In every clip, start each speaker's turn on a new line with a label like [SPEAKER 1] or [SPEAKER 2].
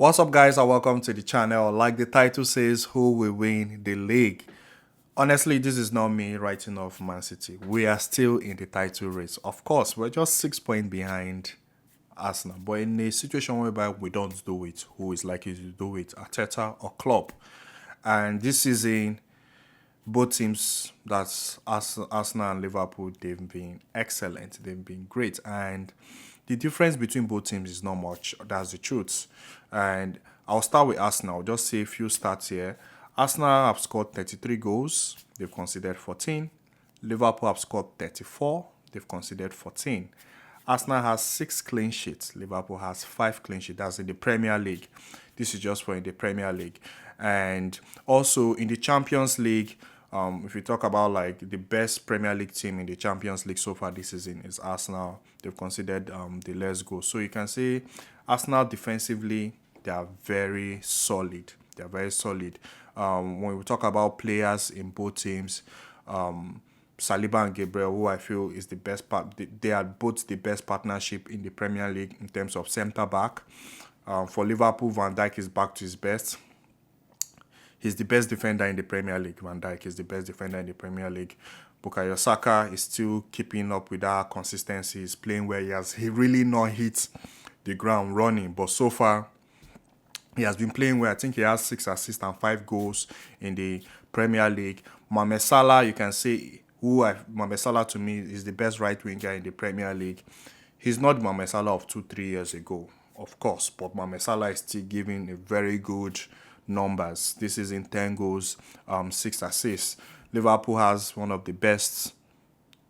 [SPEAKER 1] What's up, guys, and welcome to the channel. Like the title says, who will win the league? Honestly, this is not me writing off Man City. We are still in the title race. Of course, we're just 6 points behind Arsenal. But in a situation whereby we don't do it, who is likely to do it? Arteta or Klopp? And this season, both teams, that's Arsenal and Liverpool, they've been excellent. They've been great. And the difference between both teams is not much. That's the truth. And I'll start with Arsenal. I'll just say a few stats here. Arsenal have scored 33 goals. They've conceded 14. Liverpool have scored 34. They've conceded 14. Arsenal has 6 clean sheets. Liverpool has 5 clean sheets. That's in the Premier League. This is just for in the Premier League. And also in the Champions League, if we talk about like the best Premier League team in the Champions League so far this season is Arsenal. They've considered the less goals. So you can say Arsenal defensively, they are very solid. They are very solid. When we talk about players in both teams, Saliba and Gabriel, who I feel is the best part, they are both the best partnership in the Premier League in terms of centre back. For Liverpool, Van Dijk is back to his best. He's the best defender in the Premier League. Van Dijk is the best defender in the Premier League. Bukayo Saka is still keeping up with that consistency. He's playing where he really not hit the ground running. But so far, he has been playing where I think he has 6 assists and 5 goals in the Premier League. Mohamed Salah, you can say, Mohamed Salah to me is the best right winger in the Premier League. He's not Mohamed Salah of 2-3 years ago, of course, but Mohamed Salah is still giving a very good numbers. This is in 10 goals, 6 assists. Liverpool has one of the best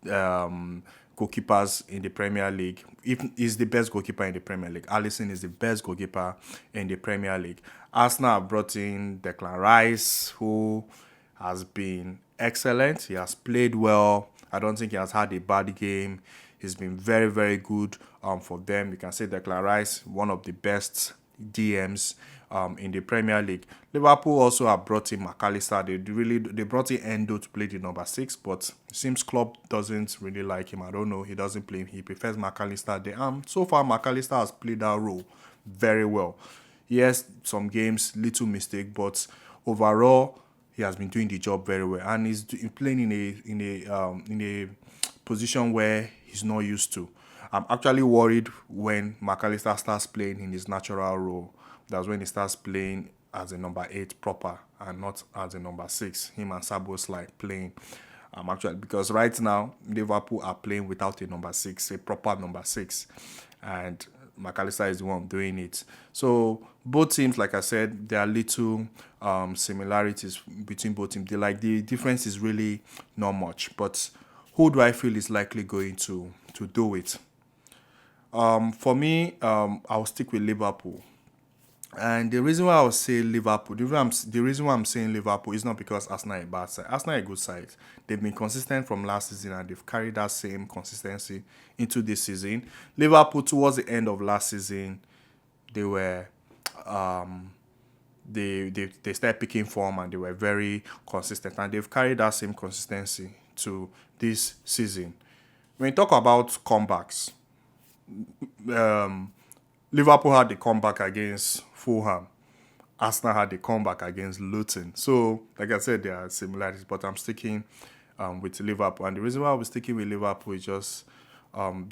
[SPEAKER 1] goalkeepers in the Premier League. If he's the best goalkeeper in the Premier League, Alisson is the best goalkeeper in the Premier League. Arsenal have brought in Declan Rice, who has been excellent. He has played well. I don't think he has had a bad game. He's been very, very good for them. You can say Declan Rice, one of the best DMs in the Premier League. Liverpool also have brought in McAllister. They brought in Endo to play the number 6, but it seems Klopp doesn't really like him. I don't know. He doesn't play him. He prefers McAllister. So far, McAllister has played that role very well. Yes, some games, little mistake, but overall, he has been doing the job very well, and he's playing in a position where he's not used to. I'm actually worried when McAllister starts playing in his natural role. That's when he starts playing as a number 8 proper and not as a number 6. Him and Sabos like playing. Actually, because right now Liverpool are playing without a number 6, a proper number 6, and McAllister is the one doing it. So both teams, like I said, there are little similarities between both teams. The difference is really not much. But who do I feel is likely going to do it? For me, I'll stick with Liverpool. And the reason why I would say Liverpool, the reason why I'm saying Liverpool is not because Arsenal is a bad side. Arsenal is a good side. They've been consistent from last season and they've carried that same consistency into this season. Liverpool, towards the end of last season, they were they started picking form and they were very consistent, and they've carried that same consistency to this season. When you talk about comebacks, Liverpool had the comeback against Fulham. Arsenal had the comeback against Luton. So, like I said, there are similarities, but I'm sticking with Liverpool. And the reason why I was sticking with Liverpool is just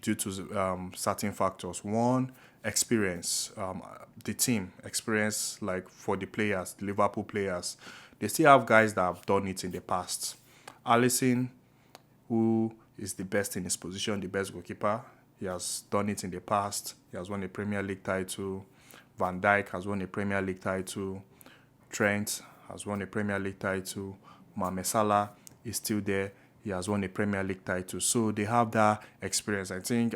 [SPEAKER 1] due to certain factors. One, experience. The team experience, like for the players, the Liverpool players, they still have guys that have done it in the past. Alisson, who is the best in his position, the best goalkeeper. He has done it in the past. He has won a Premier League title. Van Dijk has won a Premier League title. Trent has won a Premier League title. Mohamed Salah is still there. He has won a Premier League title. So they have that experience. I think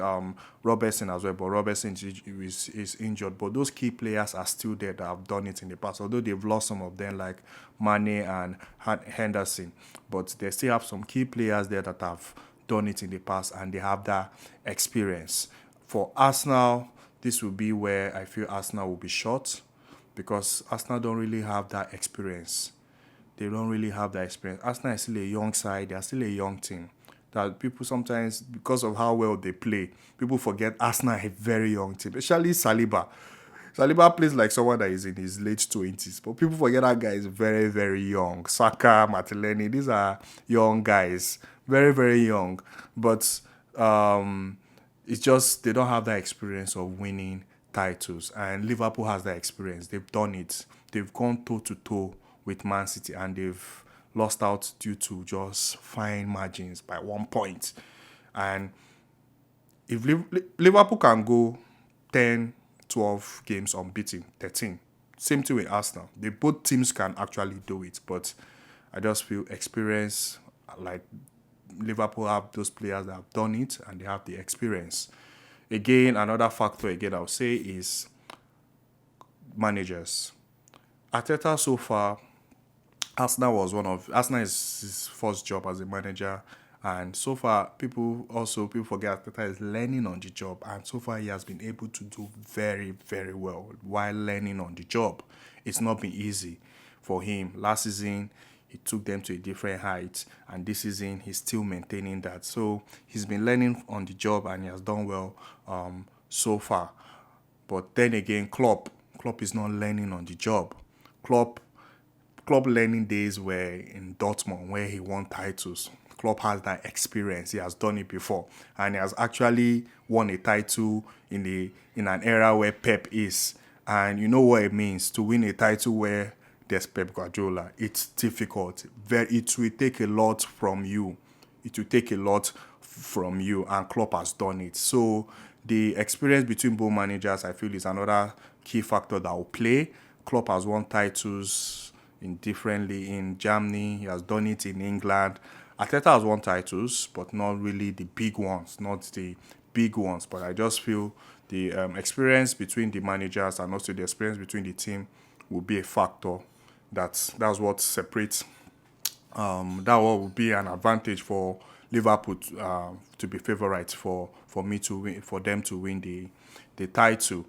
[SPEAKER 1] Robertson as well, but Robertson is injured. But those key players are still there that have done it in the past, although they've lost some of them like Mane and Henderson. But they still have some key players there that have done it in the past and they have that experience. For Arsenal, this will be where I feel Arsenal will be short because Arsenal don't really have that experience. They don't really have that experience. Arsenal is still a young side. They are still a young team. That people sometimes, because of how well they play, people forget Arsenal is a very young team, especially Saliba. Saliba plays like someone that is in his late 20s, but people forget that guy is very, very young. Saka, Martinelli, these are young guys, very, very young. But it's just they don't have that experience of winning titles, and Liverpool has that experience. They've done it. They've gone toe to toe with Man City, and they've lost out due to just fine margins by 1 point. And if Liverpool can go 10, 12 games unbeaten, 13, same thing with Arsenal. They both teams can actually do it, but I just feel experience, like Liverpool have those players that have done it and they have the experience. Again, another factor again I would say is managers. Arteta so far, Arsenal is his first job as a manager, and so far people forget Arteta is learning on the job, and so far he has been able to do very, very well while learning on the job. It's not been easy for him. Last season he took them to a different height, and this season he's still maintaining that. So he's been learning on the job and he has done well so far. But then again, Klopp is not learning on the job. Klopp learning days were in Dortmund where he won titles. Klopp has that experience. He has done it before, and he has actually won a title in an era where Pep is. And you know what it means to win a title where there's Pep Guardiola. It's difficult. It will take a lot from you. It will take a lot from you, and Klopp has done it. So the experience between both managers, I feel, is another key factor that will play. Klopp has won titles in Germany. He has done it in England. Arteta has won titles, but not really the big ones. But I just feel the experience between the managers and also the experience between the team will be a factor. That's what separates. That will be an advantage for Liverpool to be favourites for them to win the title.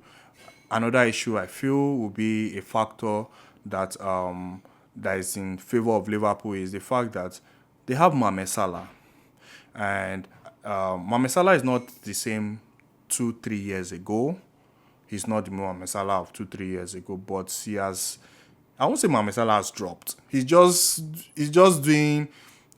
[SPEAKER 1] Another issue I feel will be a factor that that is in favour of Liverpool is the fact that they have Mohamed Salah, and Mohamed Salah is not the same 2-3 years ago. He's not the Mohamed Salah of 2-3 years ago, but he has. I won't say Mohamed Salah has dropped. He's just doing,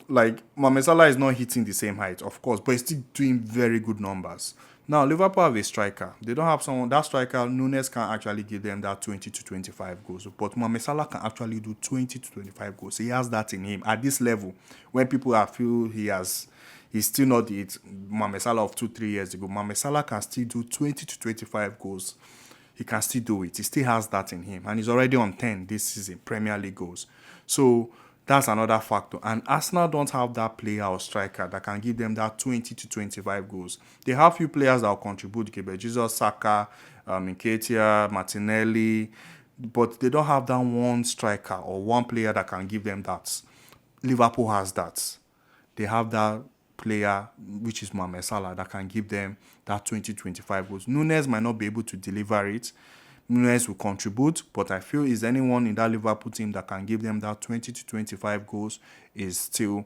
[SPEAKER 1] like, Mohamed Salah is not hitting the same height, of course, but he's still doing very good numbers. Now, Liverpool have a striker. They don't have someone, that striker, Nunes can actually give them that 20 to 25 goals. But Mohamed Salah can actually do 20 to 25 goals. He has that in him. At this level, when people feel he's still not the Mohamed Salah of 2-3 years ago, Mohamed Salah can still do 20 to 25 goals. He can still do it. He still has that in him. And he's already on 10 this season, Premier League goals. So that's another factor. And Arsenal don't have that player or striker that can give them that 20 to 25 goals. They have few players that will contribute. Jesus, Saka, Nketiah, Martinelli. But they don't have that one striker or one player that can give them that. Liverpool has that. They have that player, which is Mohamed Salah, that can give them that 20-25 goals. Nunes might not be able to deliver it. Nunes will contribute, but I feel is anyone in that Liverpool team that can give them that 20 to 25 goals is still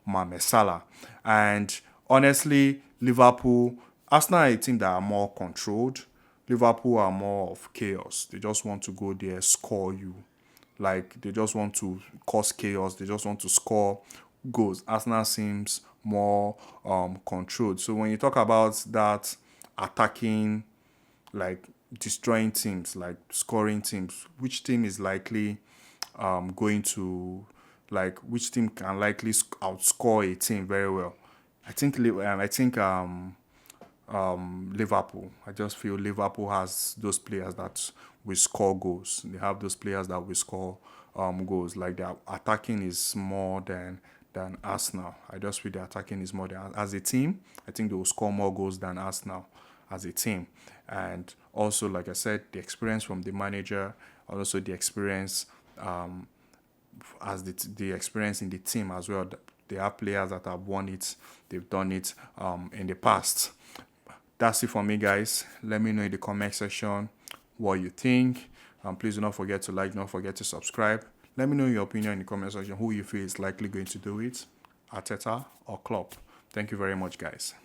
[SPEAKER 1] Mohamed Salah. And honestly, Arsenal are a team that are more controlled. Liverpool are more of chaos. They just want to go there, score you. Like, they just want to cause chaos. They just want to score goals. Arsenal seems more controlled. So when you talk about that attacking, like destroying teams, like scoring teams, which team is likely going to, like, which team can likely outscore a team very well? I think Liverpool. I just feel Liverpool has those players that will score goals. They have those players that will score goals. Like, their attacking is more than Arsenal. I just feel the attacking is more than, as a team. I think they will score more goals than Arsenal as a team. And also, like I said, the experience from the manager, also the experience as the experience in the team as well. They have players that have won it. They've done it in the past. That's it for me, guys. Let me know in the comment section what you think. Please do not forget to like, don't forget to subscribe. Let me know your opinion in the comment section, who you feel is likely going to do it, Arteta or Klopp. Thank you very much, guys.